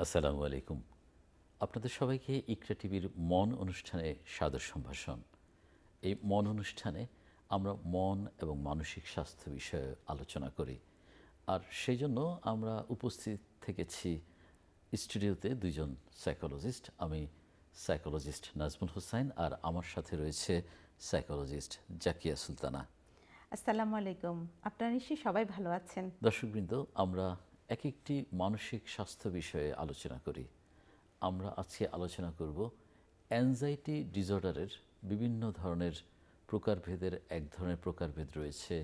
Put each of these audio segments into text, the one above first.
আসসালামু আলাইকুম। আপনাদের সবাইকে ইকরা টিভির মন অনুষ্ঠানে সাদর সম্ভাষণ। এই মন অনুষ্ঠানে আমরা মন এবং মানসিক স্বাস্থ্য বিষয়ে আলোচনা করি। আর সেই জন্য আমরা উপস্থিত থেকেছি স্টুডিওতে দুইজন সাইকোলজিস্ট। আমি সাইকোলজিস্ট নাজমুল হোসাইন আর আমার সাথে রয়েছে সাইকোলজিস্ট জাকিয়া সুলতানা। আসসালামু আলাইকুম। আপনারা নিশ্চয়ই সবাই ভালো আছেন। দর্শকবৃন্দ, আমরা এক একটি মানসিক স্বাস্থ্য বিষয়ে আলোচনা করি। আমরা আজকে আলোচনা করব অ্যাংজাইটি ডিসঅর্ডারের বিভিন্ন ধরনের প্রকারভেদের এক ধরনের প্রকারভেদ রয়েছে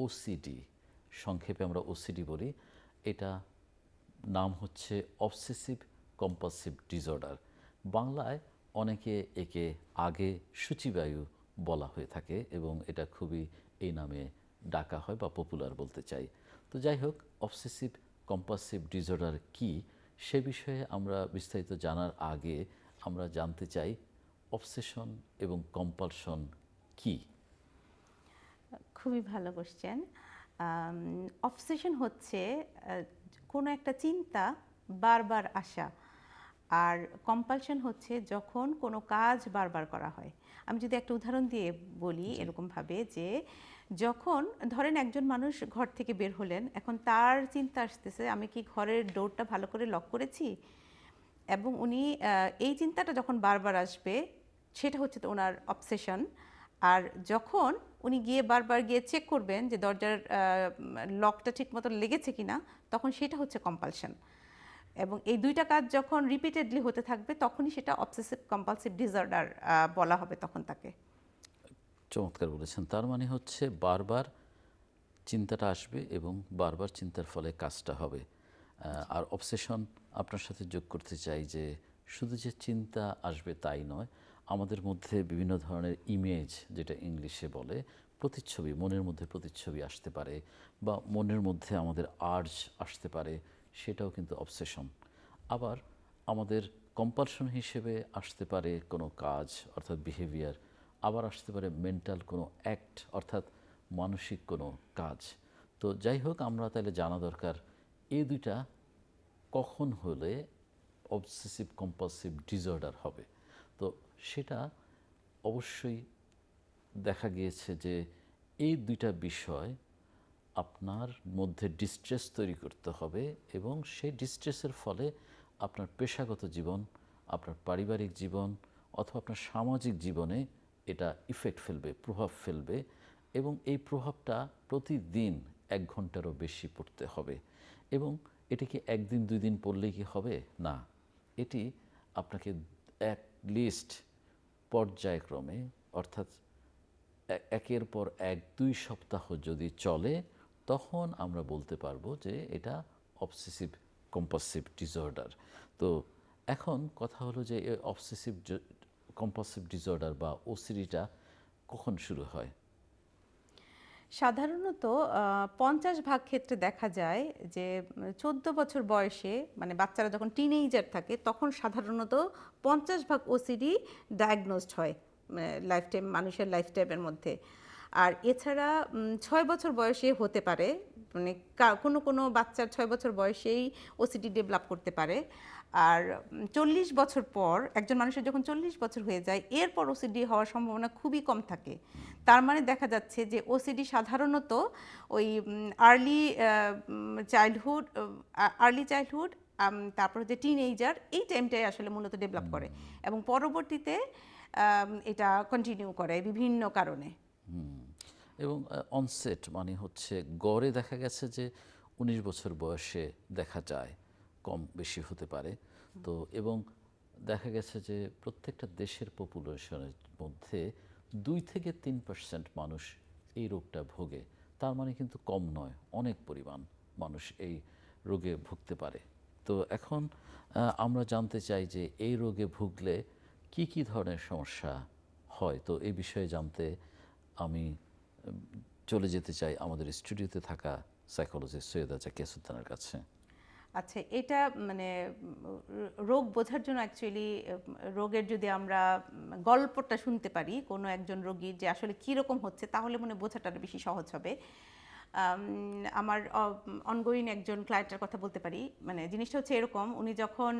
ওসিডি। সংক্ষেপে আমরা ওসিডি বলি। এটা নাম হচ্ছে অবসেসিভ কম্পালসিভ ডিসঅর্ডার। বাংলায় অনেকে একে আগে সূচিবায়ু বলা হয়ে থাকে এবং এটা খুবই এই নামে ডাকা হয় বা পপুলার বলতে চাই। তো যাই হোক, অবসেসিভ কম্পালসিভ ডিসঅর্ডার কি সে বিষয়ে আমরা বিস্তারিত জানার আগে আমরা জানতে চাই অবসেশন এবং কম্পালশন কি। খুবই ভালো কোশ্চেন। অবসেশন হচ্ছে কোনো একটা চিন্তা বারবার আসা, আর কম্পালশন হচ্ছে যখন কোনো কাজ বারবার করা হয়। আমি যদি একটা উদাহরণ দিয়ে বলি জি। এরকমভাবে, যে যখন ধরেন একজন মানুষ ঘর থেকে বের হলেন, এখন তার চিন্তা আসতেছে আমি কি ঘরের ডোরটা ভালো করে লক করেছি, এবং উনি এই চিন্তাটা যখন বারবার আসবে সেটা হচ্ছে তো ওনার অবসেশন। আর যখন উনি গিয়ে বারবার গিয়ে চেক করবেন যে দরজার লকটা ঠিক মতো লেগেছে কিনা, তখন সেটা হচ্ছে কম্পালশন। এবং এই দুইটা কাজ যখন রিপিটেডলি হতে থাকবে তখনই সেটা অবসেসিভ কম্পালসিভ ডিসঅর্ডার বলা হবে তখন তাকে। চমৎকার বলেছেন। তার মানে হচ্ছে বারবার চিন্তাটা আসবে এবং বারবার চিন্তার ফলে কাজটা হবে। আর অবসেশন আপনার সাথে যোগ করতে চাই যে শুধু যে চিন্তা আসবে তাই নয়, আমাদের মধ্যে বিভিন্ন ধরনের ইমেজ, যেটা ইংলিশে বলে প্রতিচ্ছবি, মনের মধ্যে প্রতিচ্ছবি আসতে পারে বা মনের মধ্যে আমাদের আর্জ আসতে পারে, সেটাও কিন্তু অবসেশন। আবার আমাদের কম্পালশন হিসেবে আসতে পারে কোনো কাজ অর্থাৎ বিহেভিয়ার, আবার আসতে পারে মেন্টাল কোনো অ্যাক্ট অর্থাৎ মানসিক কোনো কাজ। তো যাই হোক, আমরা তাহলে জানা দরকার এই দুইটা কখন হলে অবসেসিভ কম্পালসিভ ডিসঅর্ডার হবে। তো সেটা অবশ্যই দেখা গিয়েছে যে এই দুইটা বিষয় আপনার মধ্যে ডিস্ট্রেস তৈরি করতে হবে এবং সেই ডিস্ট্রেসের ফলে আপনার পেশাগত জীবন, আপনার পারিবারিক জীবন অথবা আপনার সামাজিক জীবনে এটা ইফেক্ট ফেলবে, প্রভাব ফেলবে এবং এই প্রভাবটা প্রতিদিন 1 ঘন্টারও বেশি পড়তে হবে। এবং এটি কি একদিন দুই দিন পড়লেই কি হবে? না, এটি আপনাকে অ্যাট লিস্ট পর্যায়ক্রমে অর্থাৎ একের পর এক 2 সপ্তাহ যদি চলে, তখন আমরা বলতে পারবো যে এটা অবসেসিভ কম্পালসিভ ডিসঅর্ডার। তো এখন কথা হলো যে এই অবসেসিভ কম্পালসিভ ডিসঅর্ডার বা ওসিডিটা কখন শুরু হয়? সাধারণত 50 ভাগ ক্ষেত্রে দেখা যায় যে 14 বছর বয়সে, মানে বাচ্চারা যখন টিনেজার থাকে তখন সাধারণত 50 ভাগ ওসিডি ডায়াগনোজড হয় লাইফ টাইম, মানুষের লাইফ টাইমের মধ্যে। আর এছাড়া 6 বছর বয়সে হতে পারে, মানে কোনো কোনো বাচ্চার 6 বছর বয়সেই ওসিডি ডেভেলপ করতে পারে। আর 40 বছর পর একজন মানুষের যখন 40 বছর হয়ে যায়, এরপর ওসিডি হওয়ার সম্ভাবনা খুবই কম থাকে। তার মানে দেখা যাচ্ছে যে ওসিডি সাধারণত ওই আর্লি চাইল্ডহুড, তারপর হচ্ছে টিনেজার, এই টাইমটাই আসলে মূলত ডেভেলপ করে এবং পরবর্তীতে এটা কন্টিনিউ করে বিভিন্ন কারণে। এবং অনসেট মানে হচ্ছে গড়ে দেখা গেছে যে 19 বছর বয়সে দেখা যায়, কম বেশি হতে পারে। তো এবং দেখা গেছে যে প্রত্যেকটা দেশের পপুলেশনের মধ্যে 2 থেকে 3% মানুষ এই রোগটা ভোগে। তার মানে কিন্তু কম নয়, অনেক পরিমাণ মানুষ এই রোগে ভুগতে পারে। তো এখন আমরা জানতে চাই যে এই রোগে ভুগলে কি কি ধরনের সমস্যা হয়। তো এই বিষয়ে জানতে আমি চলে যেতে চাই আমাদের স্টুডিওতে থাকা সাইকোলজিস্ট সৈয়দা জাকিয়া সুলতানার কাছে। আচ্ছা, এটা মানে রোগ বোঝার জন্য অ্যাকচুয়ালি রোগের যদি আমরা গল্পটা শুনতে পারি কোনো একজন রোগীর যে আসলে কীরকম হচ্ছে, তাহলে মনে হয় বোঝাটা আরো বেশি সহজ হবে। আমার অনগোয়িং একজন ক্লায়েন্টের কথা বলতে পারি। মানে জিনিসটা হচ্ছে এরকম, উনি যখন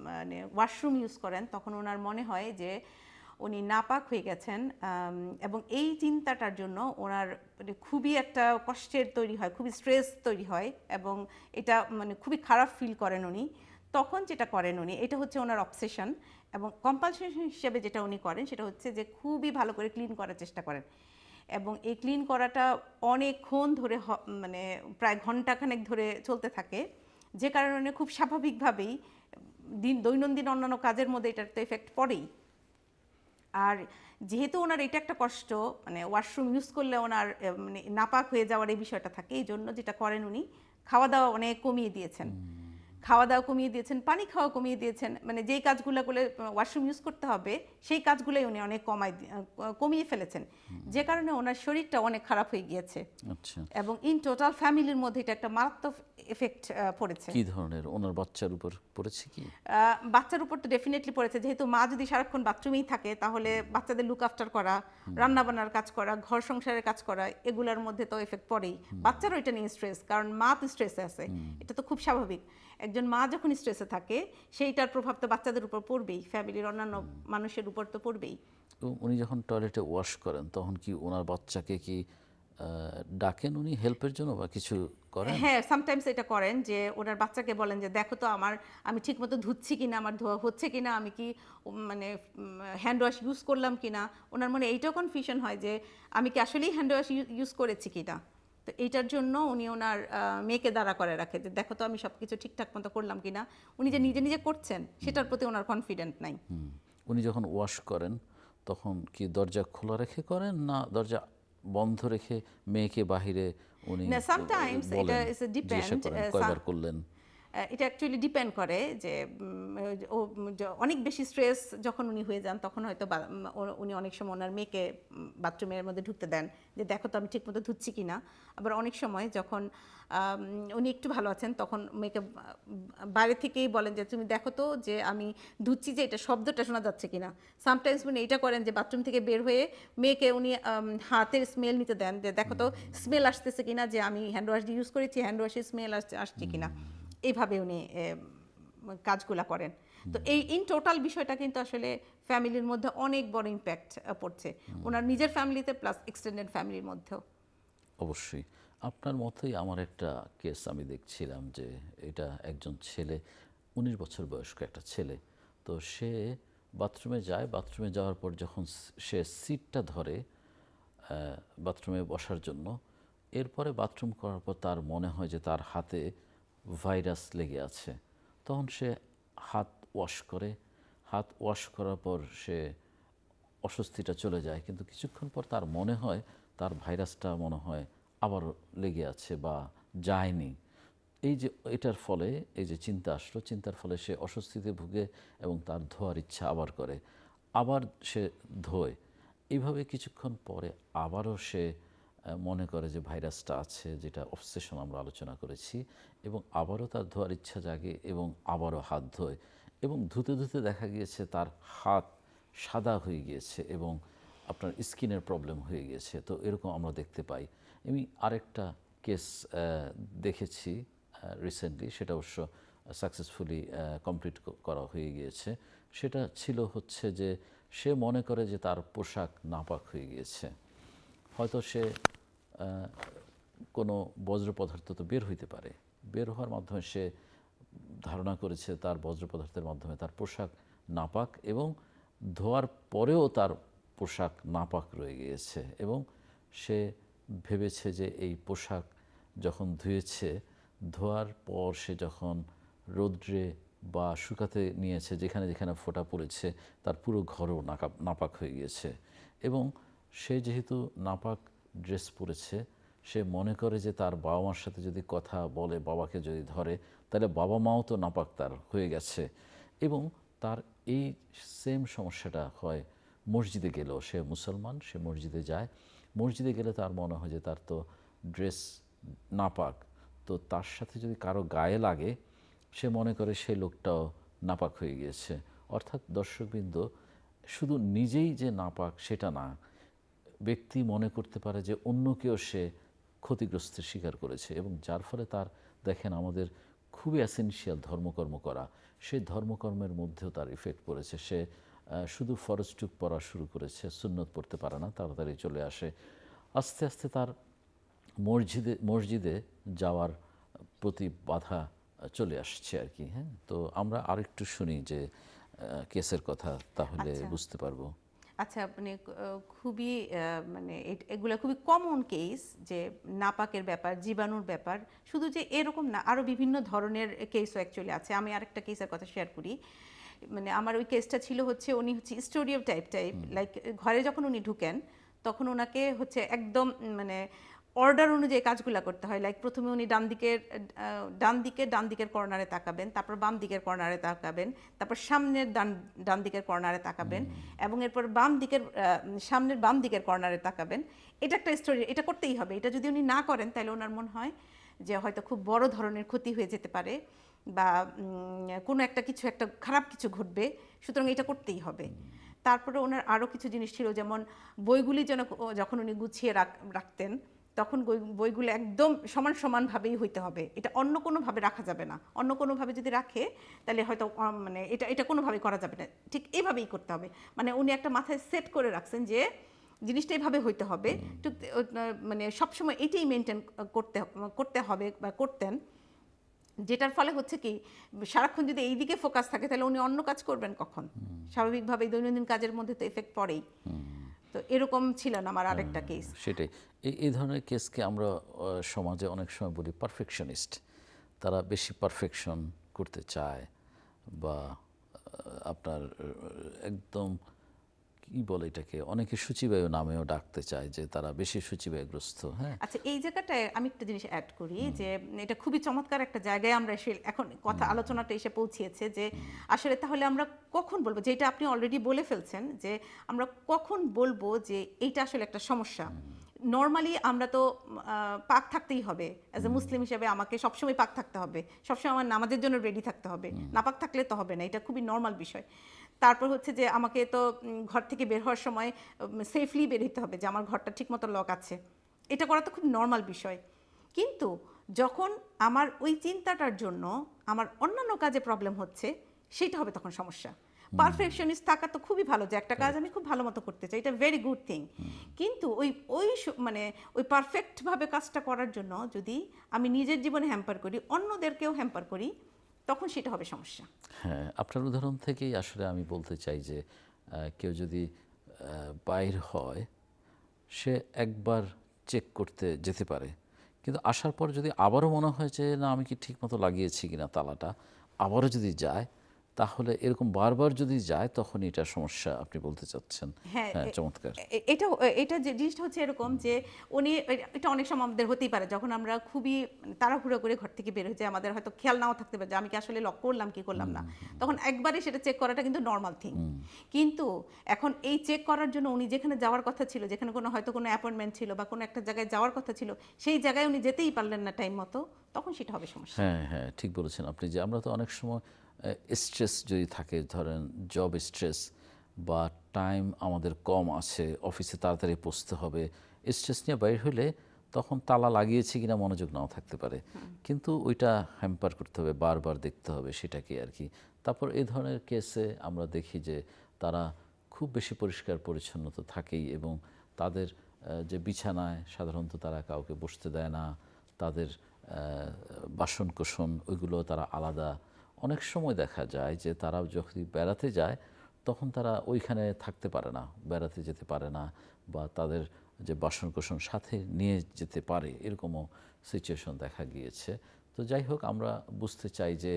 মানে ওয়াশরুম ইউজ করেন তখন ওনার মনে হয় যে উনি নাপাক হয়ে গেছেন, এবং এই চিন্তাটার জন্য ওনার মানে খুবই একটা কষ্টের তৈরি হয়, খুবই স্ট্রেস তৈরি হয়, এবং এটা মানে খুবই খারাপ ফিল করেন উনি। তখন যেটা করেন উনি, এটা হচ্ছে ওনার অবসেশন, এবং কম্পালশন হিসেবে যেটা উনি করেন সেটা হচ্ছে যে খুবই ভালো করে ক্লিন করার চেষ্টা করেন। এবং এই ক্লিন করাটা অনেকক্ষণ ধরে মানে প্রায় ঘন্টাখানেক ধরে চলতে থাকে, যে কারণে খুব স্বাভাবিকভাবেই দৈনন্দিন অন্যান্য কাজের মধ্যে এটার তো এফেক্ট পড়েই। আর যেহেতু ওনার এটা একটা কষ্ট, মানে ওয়াশরুম ইউজ করলে ওনার মানে নাপাক হয়ে যাওয়ার এই বিষয়টা থাকে, এই জন্য যেটা করেন উনি খাওয়া দাওয়া অনেক কমিয়ে দিয়েছেন। খাওয়া দাওয়া কমিয়ে দিয়েছেন, পানি খাওয়া কমিয়ে দিয়েছেন, মানে যেই কাজগুলো করলে ওয়াশরুম ইউজ করতে হবে সেই কাজগুলোই উনি অনেক কমিয়ে ফেলেছেন, যে কারণে ওনার শরীরটা অনেক খারাপ হয়ে গিয়েছে। আচ্ছা, এবং ইন টোটাল ফ্যামিলির মধ্যে এটা একটা মারাত্মক এফেক্ট পড়েছে। কি ধরনের ওনার বাচ্চার উপর পড়েছে কি? বাচ্চার উপর তো ডেফিনেটলি পড়েছে, যেহেতু মা যদি সারাক্ষণ বাথরুমেই থাকে তাহলে বাচ্চাদের লুক আফটার করা, রান্নাবান্নার কাজ করা, ঘর সংসারের কাজ করা, এগুলোর মধ্যে তো এফেক্ট পড়েই। বাচ্চারও এটা নিয়ে স্ট্রেস, কারণ মা তো স্ট্রেসে আছে, এটা তো খুব স্বাভাবিক। একজন মা যখন স্ট্রেসে থাকে সেইটার প্রভাব তো বাচ্চাদের উপর পড়বেই, ফ্যামিলির অন্যান্য মানুষের উপর তো পড়বেই। তো উনি যখন টয়লেটে ওয়াশ করেন তখন কি ওনার বাচ্চাকে কি ডাকেন উনি হেল্পের জন্য বা কিছু করেন? হ্যাঁ, সামটাইমস এটা করেন যে ওনার বাচ্চাকে বলেন যে দেখো তো আমি ঠিকমতো ধুচ্ছি কিনা, আমার ধোয়া হচ্ছে কিনা, আমি কি মানে হ্যান্ড ওয়াশ ইউজ করলাম কিনা। ওনার মনে এইটাও কনফিউশন হয় যে আমি কি আসলেই হ্যান্ড ওয়াশ ইউজ করেছি কিনা। তো এইটার জন্য উনি ওনার মেয়েকে দাঁড়া করে রাখে যে দেখো তো আমি সব কিছু ঠিকঠাক মতো করলাম কিনা। উনি যে নিজে নিজে করছেন সেটার প্রতি ওনার কনফিডেন্ট নাই। উনি যখন ওয়াশ করেন তখন কি দরজা খোলা রেখে করেন না দরজা বন্ধ রেখে মেয়েকে বাহিরে উনি না, সামটাইমস এটা বলেন, ইজ জিজ্ঞাসা ডিপেন্ড। করেন কয়বার করলেন? এটা অ্যাকচুয়ালি ডিপেন্ড করে যে অনেক বেশি স্ট্রেস যখন উনি হয়ে যান তখন হয়তো উনি অনেক সময় ওনার মেয়েকে বাথরুমের মধ্যে ঢুকতে দেন যে দেখো তো আমি ঠিকমতো ধুচ্ছি কিনা। আবার অনেক সময় যখন উনি একটু ভালো আছেন তখন মেয়েকে বাইরে থেকেই বলেন যে তুমি দেখো তো যে আমি ধুচ্ছি, যে এটা শব্দটা শোনা যাচ্ছে কিনা। সামটাইমস উনি এটা করেন যে বাথরুম থেকে বের হয়ে মেয়েকে উনি হাতের স্মেল নিতে দেন যে দেখো তো স্মেল আসতেছে কিনা, যে আমি হ্যান্ড ওয়াশ ইউজ করেছি, হ্যান্ড ওয়াশের স্মেল আসছে কিনা। এইভাবে উনি কাজগুলা করেন। তো এই ইন টোটাল বিষয়টা কিন্তু আসলে ফ্যামিলির মধ্যে অনেক বড় ইম্প্যাক্ট পড়ছে, ওনার নিজের ফ্যামিলিতে প্লাস এক্সটেন্ডেড ফ্যামিলির মধ্যেও। অবশ্যই। আপনার মতোই আমার একটা কেস আমি দেখছিলাম যে এটা একজন ছেলে ১৯ বছর বয়স্ক একটা ছেলে। তো সে বাথরুমে যায়, বাথরুমে যাওয়ার পর যখন সে সিটটা ধরে বাথরুমে বসার জন্য, এরপরে বাথরুম করার পর তার মনে হয় যে তার হাতে ভাইরাস লেগে আছে। তখন সে হাত ওয়াশ করে, হাত ওয়াশ করার পর সে অস্বস্তিটা চলে যায়, কিন্তু কিছুক্ষণ পর তার মনে হয় তার ভাইরাসটা মনে হয় আবারও লেগে আছে বা যায়নি। এই যে এটার ফলে এই যে চিন্তা আসলো, চিন্তার ফলে সে অস্বস্তিতে ভুগে এবং তার ধোয়ার ইচ্ছা আবার করে, আবার সে ধোয়। এইভাবে কিছুক্ষণ পরে আবারও সে মনে করে যে ভাইরাসটা আছে, যেটা অবসেশন আমরা আলোচনা করেছি, এবং আবারও তার ধোয়ার ইচ্ছা জাগে এবং আবারও হাত ধোয়, এবং ধুতে ধুতে দেখা গিয়েছে তার হাত সাদা হয়ে গিয়েছে এবং আপনার স্কিনের প্রবলেম হয়ে গিয়েছে। তো এরকম আমরা দেখতে পাই। আমি আরেকটা কেস দেখেছি রিসেন্টলি, সেটা অবশ্য সাকসেসফুলি কমপ্লিট করা হয়ে গিয়েছে। সেটা ছিল হচ্ছে যে সে মনে করে যে তার পোশাক নাপাক হয়ে গিয়েছে। হয়তো সে কোনো বজ্র পদার্থ তো বের হইতে পারে, বের হওয়ার মাধ্যমে সে ধারণা করেছে তার বজ্র পদার্থের মাধ্যমে তার পোশাক নাপাক, এবং ধোয়ার পরেও তার পোশাক নাপাক রয়ে গিয়েছে, এবং সে ভেবেছে যে এই পোশাক যখন ধুয়েছে, ধোয়ার পর সে যখন রৌদ্রে বা শুকাতে নিয়েছে, যেখানে যেখানে ফোঁটা পড়েছে তার পুরো ঘরও নাপাক হয়ে গিয়েছে। এবং সে যেহেতু নাপাক ড্রেস পরেছে, সে মনে করে যে তার বাবা মার সাথে যদি কথা বলে, বাবাকে যদি ধরে, তাহলে বাবা মাও তো নাপাক তার হয়ে গেছে। এবং তার এই সেম সমস্যাটা হয় মসজিদে গেলেও। সে মুসলমান, সে মসজিদে যায়, মসজিদে গেলে তার মনে হয় যে তার তো ড্রেস নাপাক, তো তার সাথে যদি কারো গায়ে লাগে সে মনে করে সেই লোকটাও নাপাক হয়ে গিয়েছে। অর্থাৎ দর্শকবৃন্দ, শুধু নিজেই যে নাপাক সেটা না, ব্যক্তি মনে করতে পারে যে অন্যকেও সে ক্ষতিগ্রস্তের শিকার করেছে এবং যার ফলে তার দেখেন আমাদের খুবই এসেনশিয়াল ধর্মকর্ম করা, সেই ধর্মকর্মের মধ্যেও তার ইফেক্ট পড়েছে। সে শুধু ফরজ টুক পড়া শুরু করেছে, সুন্নত পড়তে পারে না, তাড়াতাড়ি চলে আসে। আস্তে আস্তে তার মসজিদে যাওয়ার প্রতি বাধা চলে আসছে আর কি। হ্যাঁ, তো আমরা আরেকটু শুনি যে কেসের কথা, তাহলে আচ্ছা। বুঝতে পারবো। আচ্ছা, মানে খুবই মানে এগুলা খুবই কমন কেস, যে নাপাকের ব্যাপার, জীবাণুর ব্যাপার। শুধু যে এরকম না, আরও বিভিন্ন ধরনের কেসও অ্যাকচুয়ালি আছে। আমি আরেকটা কেসের কথা শেয়ার করি। মানে আমার ওই কেসটা ছিল হচ্ছে, উনি হচ্ছে স্টুডিও টাইপ লাইক ঘরে যখন উনি ঢুকেন তখন ওনাকে হচ্ছে একদম মানে অর্ডার অনুযায়ী কাজগুলো করতে হয়। লাইক প্রথমে উনি ডান দিকের কর্নারে তাকাবেন, তারপর বাম দিকের কর্নারে তাকাবেন, তারপর সামনের ডান দিকের কর্নারে তাকাবেন, এবং এরপর সামনের বাম দিকের কর্নারে তাকাবেন। এটা একটা স্টোরি, এটা করতেই হবে। এটা যদি উনি না করেন তাহলে ওনার মনে হয় যে হয়তো খুব বড় ধরনের ক্ষতি হয়ে যেতে পারে, বা কোনো কিছু একটা খারাপ কিছু ঘটবে, সুতরাং এটা করতেই হবে। তারপরে ওনার আরও কিছু জিনিস ছিল, যেমন বইগুলি যখন উনি গুছিয়ে রাখতেন, তখন বইগুলো একদম সমান সমানভাবেই হইতে হবে। এটা অন্য কোনোভাবে রাখা যাবে না। অন্য কোনোভাবে যদি রাখে তাহলে হয়তো মানে এটা কোনোভাবেই করা যাবে না, ঠিক এইভাবেই করতে হবে। মানে উনি একটা মাথায় সেট করে রাখছেন যে জিনিসটা এইভাবে হইতে হবে, ঠিক মানে সবসময় এটাই মেনটেন করতে হবে বা করতেন। যেটার ফলে হচ্ছে কি, সারাক্ষণ যদি এই দিকে ফোকাস থাকে তাহলে উনি অন্য কাজ করবেন কখন? স্বাভাবিকভাবে দৈনন্দিন কাজের মধ্যে তো এফেক্ট পড়েই। তো এরকম ছিলেন আমার আরেকটা কেস। সেটাই, এই ধরনের কেসকে আমরা সমাজে অনেক সময় বলি পারফেকশনিস্ট। তারা বেশি পারফেকশন করতে চায়, বা আপনার একদম কি বলে এটাকে, অনেকে সূচিবায়ু নামেও ডাকতে চায়, যে তারা বেশি সূচিবায়ুগ্রস্ত। হ্যাঁ, আচ্ছা, এই জায়গাটায় আমি একটা জিনিস অ্যাড করি, যে এটা খুবই চমৎকার একটা জায়গায় আমরা এখন কথা আলোচনাটা এসে পৌঁছিয়েছে, যে আসলে তাহলে আমরা কখন বলবো, যে এটা আপনি অলরেডি বলে ফেলছেন, যে আমরা কখন বলবো যে এইটা আসলে একটা সমস্যা। নর্মালি আমরা তো পাক থাকতেই হবে, অ্যাজ এ মুসলিম হিসেবে আমাকে সবসময় পাক থাকতে হবে, সবসময় আমার নামাজের জন্য রেডি থাকতে হবে। না পাক থাকলে তো হবে না, এটা খুবই নর্মাল বিষয়। তারপর হচ্ছে যে আমাকে তো ঘর থেকে বের হওয়ার সময় সেফলি বের হতে হবে, যে আমার ঘরটা ঠিকমতো লক আছে। এটা করা তো খুব নর্মাল বিষয়। কিন্তু যখন আমার ওই চিন্তাটার জন্য আমার অন্যান্য কাজে প্রবলেম হচ্ছে, সেটা হবে তখন সমস্যা। পারফেকশনিস্ট থাকা তো খুবই ভালো, যে একটা কাজ আমি খুব ভালো মতো করতে চাই, এটা ভেরি গুড থিং। কিন্তু মানে ওই পারফেক্টভাবে কাজটা করার জন্য যদি আমি নিজের জীবনে হ্যাম্পার করি, অন্যদেরকেও হ্যাম্পার করি, তখন সেটা হবে সমস্যা। হ্যাঁ, আপনার উদাহরণ থেকেই আসলে আমি বলতে চাই যে কেউ যদি বাইর হয়, সে একবার চেক করতে যেতে পারে, কিন্তু আসার পর যদি আবারও মনে হয় যে না আমি কি ঠিকমতো লাগিয়েছি কিনা তালাটা, আবারও যদি যায়, তাহলে এরকম বারবার যদি যায় তখন এটা সমস্যা আপনি বলতে চাচ্ছেন। হ্যাঁ, হ্যাঁ, চমৎকার। এটা যে জিনিসটা হচ্ছে এরকম, যে উনি এটা অনেক সময় আমাদের হতেই পারে, যখন আমরা খুবই তাড়াহুড়ো করে ঘর থেকে বের হয়ে যাই, আমাদের হয়তো খেয়াল নাও থাকতে পারে যে আমি কি আসলে লক করলাম কি করলাম না, তখন একবারে সেটা চেক করাটা কিন্তু নর্মাল থিং। কিন্তু এখন এই চেক করার জন্য উনি যেখানে যাওয়ার কথা ছিল, যেখানে হয়তো কোনো অ্যাপয়েন্টমেন্ট ছিল বা কোনো একটা জায়গায় যাওয়ার কথা ছিল, সেই জায়গায় উনি যেতেই পারলেন না টাইম মতো, তখন সেটা হবে সমস্যা। হ্যাঁ হ্যাঁ, ঠিক বলেছেন আপনি, যে আমরা তো অনেক সময় স্ট্রেস যদি থাকে, ধরেন জব স্ট্রেস, বা টাইম আমাদের কম আছে, অফিসে তাড়াতাড়ি পৌঁছতে হবে, স্ট্রেস নিয়ে বাইর হলে তখন তালা লাগিয়েছি কিনা মনোযোগ নাও থাকতে পারে, কিন্তু ওইটা হ্যাম্পার করতে হবে, বারবার দেখতে হবে সেটাকে আর কি। তারপর এই ধরনের কেসে আমরা দেখি যে তারা খুব বেশি পরিষ্কার পরিচ্ছন্নতা থাকেই, এবং তাদের যে বিছানায় সাধারণত তারা কাউকে বসতে দেয় না, তাদের বাসন কোসন ওইগুলো তারা আলাদা। অনেক সময় দেখা যায় যে তারা যখন বেড়াতে যায় তখন তারা ওইখানে থাকতে পারে না, বেড়াতে যেতে পারে না, বা তাদের যে বাসন কোসন সাথে নিয়ে যেতে পারে, এরকমও সিচুয়েশন দেখা গিয়েছে। তো যাই হোক, আমরা বুঝতে চাই যে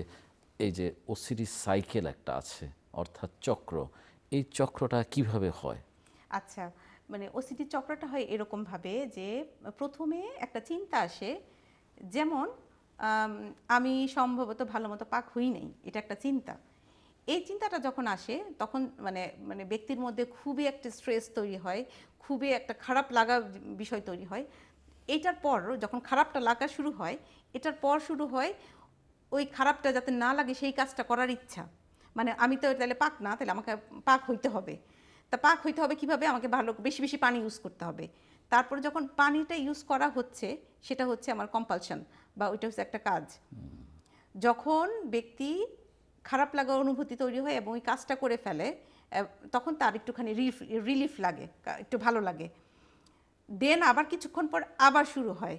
এই যে ওসিডি সাইকেল একটা আছে, অর্থাৎ চক্র, এই চক্রটা কিভাবে হয়? আচ্ছা, মানে ওসিডি চক্রটা হয় এরকমভাবে, যে প্রথমে একটা চিন্তা আসে, যেমন আমি সম্ভবত ভালো মতো পাক হই নাই, এটা একটা চিন্তা। এই চিন্তাটা যখন আসে তখন মানে মানে ব্যক্তির মধ্যে খুবই একটা স্ট্রেস তৈরি হয়, খুবই একটা খারাপ লাগা বিষয় তৈরি হয়। এটার পর যখন খারাপটা লাগা শুরু হয়, এটার পর শুরু হয় ওই খারাপটা যাতে না লাগে সেই কাজটা করার ইচ্ছা। মানে আমি তো তাহলে পাক না, তাহলে আমাকে পাক হইতে হবে। তা পাক হইতে হবে কিভাবে? আমাকে ভালো বেশি বেশি পানি ইউজ করতে হবে। তারপর যখন পানিটা ইউজ করা হচ্ছে সেটা হচ্ছে আমার কম্পালশন বা ওইটা হচ্ছে একটা কাজ। যখন ব্যক্তি খারাপ লাগা অনুভূতি তৈরি হয় এবং ওই কাজটা করে ফেলে, তখন তার একটুখানি রিলিফ লাগে, একটু ভালো লাগে, দেন আবার কিছুক্ষণ পর আবার শুরু হয়।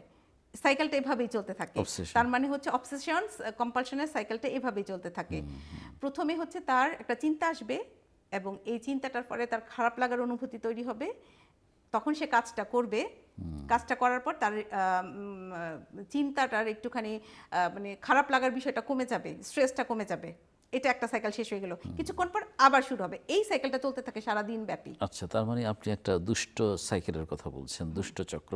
সাইকেলটা এভাবেই চলতে থাকে। Obsession। তার মানে হচ্ছে অবসেশন কম্পালশনের সাইকেলটা এভাবেই চলতে থাকে। প্রথমে হচ্ছে তার একটা চিন্তা আসবে এবং এই চিন্তাটার পরে তার খারাপ লাগার অনুভূতি তৈরি হবে, তখন সে কাজটা করবে। কাজটা করার পর তার চিন্তাটার একটুখানি মানে খারাপ লাগার বিষয়টা কমে যাবে, স্ট্রেসটা কমে যাবে। এটা একটা সাইকেল শেষ হয়ে গেল, কিছুক্ষণ পর আবার শুরু হবে। এই সাইকেলটা চলতে থাকে সারাদিন ব্যাপী। আচ্ছা, তার মানে আপনি একটা দুষ্ট সাইকেলের কথা বলছেন, দুষ্ট চক্র।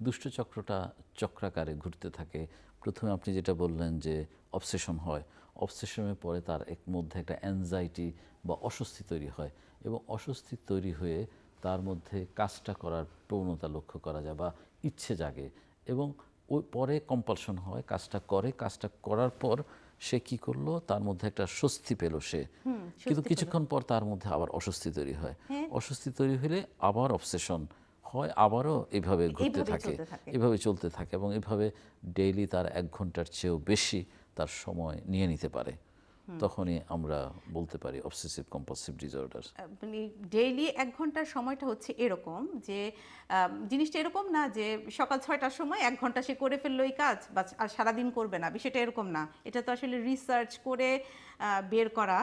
দুষ্ট চক্রটা চক্রাকারে ঘুরতে থাকে। প্রথমে আপনি যেটা বললেন যে অবসেশন হয়, অবসেশনের পরে তার মধ্যে একটা অ্যাংজাইটি বা অস্বস্তি তৈরি হয়, এবং অস্বস্তি তৈরি হয়ে তার মধ্যে কাজটা করার প্রবণতা লক্ষ্য করা যায় বা ইচ্ছে জাগে, এবং ওই পরে কম্পালশন হয়, কাজটা করে, কাজটা করার পর সে কি করলো, তার মধ্যে একটা স্বস্তি পেল সে, কিন্তু কিছুক্ষণ পর তার মধ্যে আবার অস্বস্তি তৈরি হয়। অস্বস্তি তৈরি হলে আবার অবসেশন হয়, আবারও এইভাবে ঘুরতে থাকে, এভাবে চলতে থাকে, এবং এভাবে ডেইলি তার 1 ঘন্টার চেয়েও বেশি তার সময় নিয়ে নিতে পারে। তখনই আমরা বলতে পারি অবসেসিভ কম্পালসিভ ডিসঅর্ডার। মানে ডেইলি 1 ঘন্টার সময়টা হচ্ছে এরকম যে জিনিসটা এরকম না যে সকাল 6টার সময় 1 ঘন্টা সে করে ফেললো এই কাজ, বা আর সারাদিন করবে না, বিষয়টা এরকম না। এটা তো আসলে রিসার্চ করে বের করা,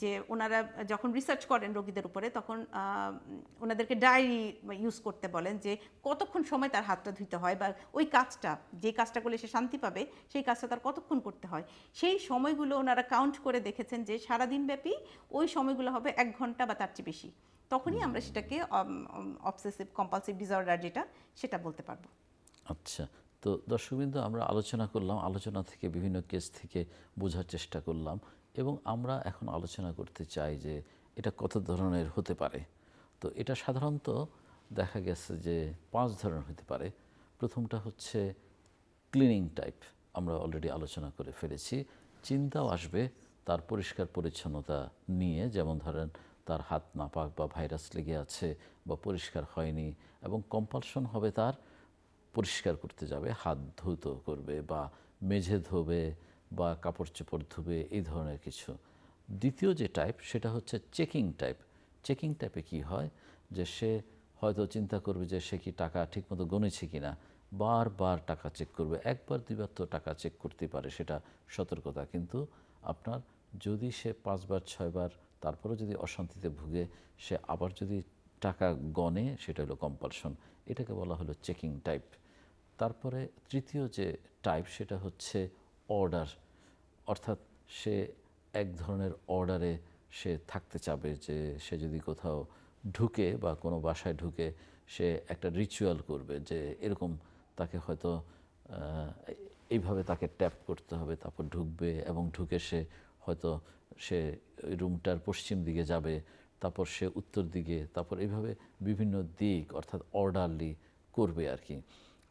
যে ওনারা যখন রিসার্চ করেন রোগীদের উপরে তখন ওনাদেরকে ডায়েরি ইউজ করতে বলেন যে কতক্ষণ সময় তার হাতটা ধুইতে হয়, বা ওই কাজটা, যে কাজটা করলে সে শান্তি পাবে সেই কাজটা তার কতক্ষণ করতে হয়। সেই সময়গুলো ওনারা কাউন্ট করে দেখেছেন যে সারাদিন ব্যাপী ওই সময়গুলো হবে 1 ঘন্টা বা তার চেয়ে বেশি। তখনই আমরা সেটাকে অবসেসিভ কম্পালসিভ ডিসঅর্ডার যেটা, সেটা বলতে পারবো। আচ্ছা, তো দর্শকবৃন্দ, আমরা আলোচনা করলাম, আলোচনা থেকে বিভিন্ন কেস থেকে বোঝার চেষ্টা করলাম, এবং আমরা এখন আলোচনা করতে চাই যে এটা কত ধরনের হতে পারে। তো এটা সাধারণত দেখা গেছে যে 5 ধরনের হতে পারে। প্রথমটা হচ্ছে ক্লিনিং টাইপ, আমরা অলরেডি আলোচনা করে ফেলেছি। চিন্তাও আসবে তার পরিষ্কার পরিচ্ছন্নতা নিয়ে, যেমন ধরেন তার হাত নাপাক বা ভাইরাস লেগে আছে বা পরিষ্কার হয়নি, এবং কম্পালশন হবে তার পরিষ্কার করতে যাবে, হাত ধৌত করবে বা মেঝে ধোবে বা কাপড় চোপড় ধুবে, এই ধরনের কিছু। দ্বিতীয় যে টাইপ সেটা হচ্ছে চেকিং টাইপ। চেকিং টাইপে কি হয়, যে সে হয়তো চিন্তা করবে যে সে কি টাকা ঠিকমতো গণেছে কিনা, বারবার টাকা চেক করবে, 1 বার 2 বার তো টাকা চেক করতে পারে, সেটা সতর্কতা। কিন্তু আপনার যদি সে 5 বার 6 বার তারপরেও যদি অশান্তিতে ভুগে সে আবার যদি টাকা গণে, সেটা হলো কম্পালশন। এটাকে বলা হলো চেকিং টাইপ। তারপরে তৃতীয় যে টাইপ সেটা হচ্ছে অর্ডার, অর্থাৎ সে এক ধরনের অর্ডারে সে থাকতে চাবে, যে সে যদি কোথাও ঢুকে বা কোনো বাসায় ঢুকে সে একটা রিচুয়াল করবে, যে এরকম তাকে হয়তো এইভাবে তাকে ট্যাপ করতে হবে, তারপর ঢুকবে, এবং ঢুকে সে হয়তো সে ওই রুমটার পশ্চিম দিকে যাবে, তারপর সে উত্তর দিকে, তারপর এইভাবে বিভিন্ন দিক, অর্থাৎ অর্ডারলি করবে আর কি।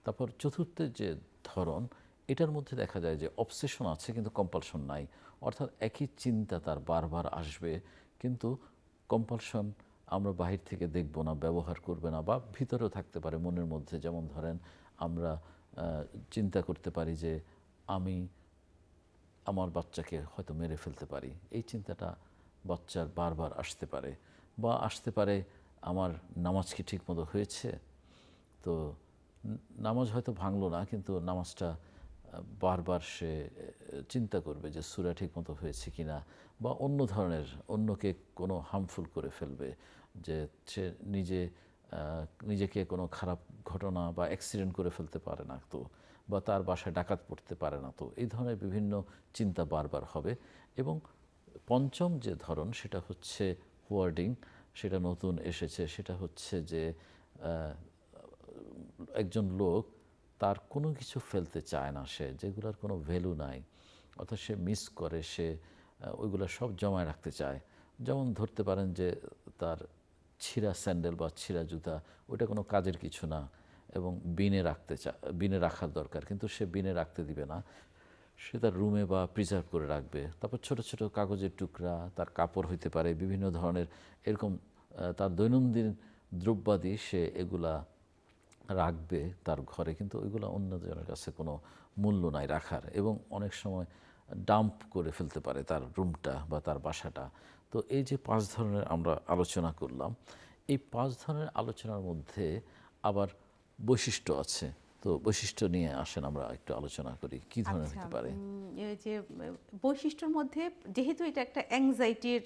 তারপর চতুর্থ যে ধরন, এটার মধ্যে দেখা যায় যে অবসেশন আছে কিন্তু কম্পালশন নাই, অর্থাৎ একই চিন্তা তার বারবার আসবে, কিন্তু কম্পালশন আমরা বাহির থেকে দেখব না, ব্যবহার করবে না, বা ভিতরেও থাকতে পারে মনের মধ্যে। যেমন ধরেন আমরা চিন্তা করতে পারি যে আমি আমার বাচ্চাকে হয়তো মেরে ফেলতে পারি, এই চিন্তাটা বাচ্চার বারবার আসতে পারে। বা আসতে পারে আমার নামাজ কি ঠিকমতো হয়েছে, তো নামাজ হয়তো ভাঙলো না, কিন্তু নামাজটা বারবার সে চিন্তা করবে যে সূরা ঠিকমতো হয়েছে কিনা, বা অন্য ধরনের অন্যকে কোনো হার্মফুল করে ফেলবে, যে সে নিজেকে কোনো খারাপ ঘটনা বা অ্যাক্সিডেন্ট করে ফেলতে পারে না তো, বা তার বাসায় ডাকাত পড়তে পারে না তো, এই ধরনের বিভিন্ন চিন্তা বারবার হবে। এবং পঞ্চম যে ধরন সেটা হচ্ছে হোয়ার্ডিং, সেটা নতুন এসেছে। সেটা হচ্ছে যে একজন লোক তার কোনো কিছু ফেলতে চায় না, সে যেগুলোর কোনো ভ্যালু নাই, অর্থাৎ সে মিস করে, সে ওইগুলো সব জমায় রাখতে চায়। যেমন ধরতে পারেন যে তার ছিঁড়া স্যান্ডেল বা ছিঁড়া জুতা, ওটা কোনো কাজের কিছু না, এবং বিনে রাখার দরকার, কিন্তু সে বিনে রাখতে দিবে না, সে তার রুমে বা প্রিজার্ভ করে রাখবে। তারপর ছোট ছোট কাগজের টুকরা, তার কাপড় হইতে পারে, বিভিন্ন ধরনের এরকম তার দৈনন্দিন দ্রব্যাদি সে এগুলা রাখবে তার ঘরে, কিন্তু ওইগুলো অন্যজনের কাছে কোনো মূল্য নাই রাখার, এবং অনেক সময় ডাম্প করে ফেলতে পারে তার রুমটা বা তার বাসাটা। তো এই যে 5 ধরনের আমরা আলোচনা করলাম, এই 5 ধরনের আলোচনার মধ্যে আবার বৈশিষ্ট্য আছে। তো বৈশিষ্ট্য নিয়ে আসেন আমরা একটু আলোচনা করি, কি ধরনের আচ্ছা, হতে পারে? এই যে বৈশিষ্ট্যর মধ্যে, যেহেতু এটা একটা অ্যাংজাইটির,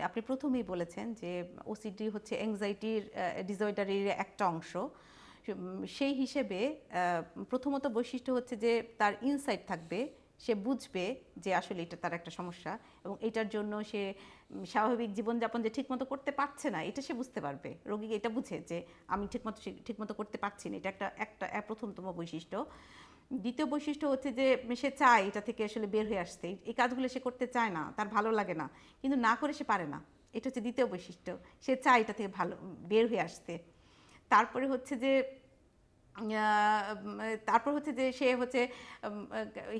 আপনি প্রথমেই বলেছেন যে ওসিডি হচ্ছে অ্যাংজাইটির ডিসঅর্ডারের একটা অংশ। সেই হিসেবে প্রথমত বৈশিষ্ট্য হচ্ছে যে তার ইনসাইট থাকবে, সে বুঝবে যে আসলে এটা তার একটা সমস্যা, এবং এটার জন্য সে স্বাভাবিক জীবনযাপন যে ঠিকমতো করতে পারছে না এটা সে বুঝতে পারবে। রোগী এটা বুঝে যে আমি ঠিকমতো করতে পারছি না, এটা একটা প্রথমতম বৈশিষ্ট্য। দ্বিতীয় বৈশিষ্ট্য হচ্ছে যে সে চায় এটা থেকে আসলে বের হয়ে আসতে, এই কাজগুলো সে করতে চায় না, তার ভালো লাগে না, কিন্তু না করে সে পারে না। এটা হচ্ছে দ্বিতীয় বৈশিষ্ট্য, সে চায় এটা থেকে বের হয়ে আসতে। তারপরে হচ্ছে যে তারপর হচ্ছে যে সে হচ্ছে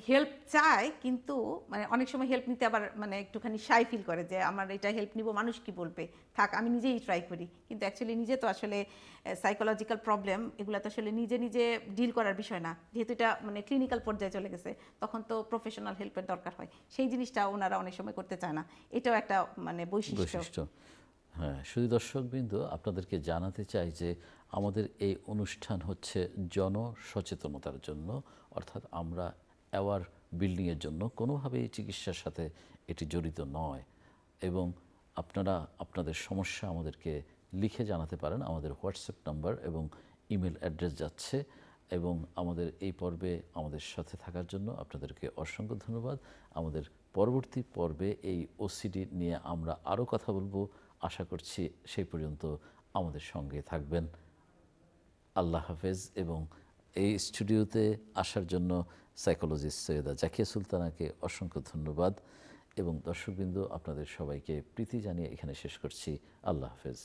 হেল্প চায়, কিন্তু মানে অনেক সময় হেল্প নিতে আবার মানে একটুখানি শাই ফিল করে যে আমার এটা হেল্প নিব, মানুষ কি বলবে, থাক আমি নিজেই ট্রাই করি। কিন্তু অ্যাকচুয়ালি নিজে তো আসলে সাইকোলজিক্যাল প্রবলেম এগুলো তো আসলে নিজে নিজে ডিল করার বিষয় না, যেহেতু এটা মানে ক্লিনিক্যাল পর্যায়ে চলে গেছে, তখন তো প্রফেশনাল হেল্পের দরকার হয়। সেই জিনিসটা ওনারা অনেক সময় করতে চায় না, এটাও একটা মানে বৈশিষ্ট্য। বৈশিষ্ট্য। হ্যাঁ, শুধু দর্শকবৃন্দ, আপনাদেরকে জানাতে চাই যে আমাদের এই অনুষ্ঠান হচ্ছে জনসচেতনতার জন্য, অর্থাৎ আমরা অ্যাওয়ার বিল্ডিংয়ের জন্য, কোনোভাবেই চিকিৎসার সাথে এটি জড়িত নয়। এবং আপনারা আপনাদের সমস্যা আমাদেরকে লিখে জানাতে পারেন, আমাদের হোয়াটসঅ্যাপ নাম্বার এবং ইমেল অ্যাড্রেস যাচ্ছে। এবং আমাদের এই পর্বে আমাদের সাথে থাকার জন্য আপনাদেরকে অসংখ্য ধন্যবাদ। আমাদের পরবর্তী পর্বে এই ওসিডি নিয়ে আমরা আরও কথা বলবো, আশা করছি সেই পর্যন্ত আমাদের সঙ্গে থাকবেন। আল্লাহ হাফেজ। এবং এই স্টুডিওতে আসার জন্য সাইকোলজিস্ট সৈয়দা জাকিয়া সুলতানাকে অসংখ্য ধন্যবাদ। এবং দর্শকবৃন্দ, আপনাদের সবাইকে প্রীতি জানিয়ে এখানে শেষ করছি। আল্লাহ হাফেজ।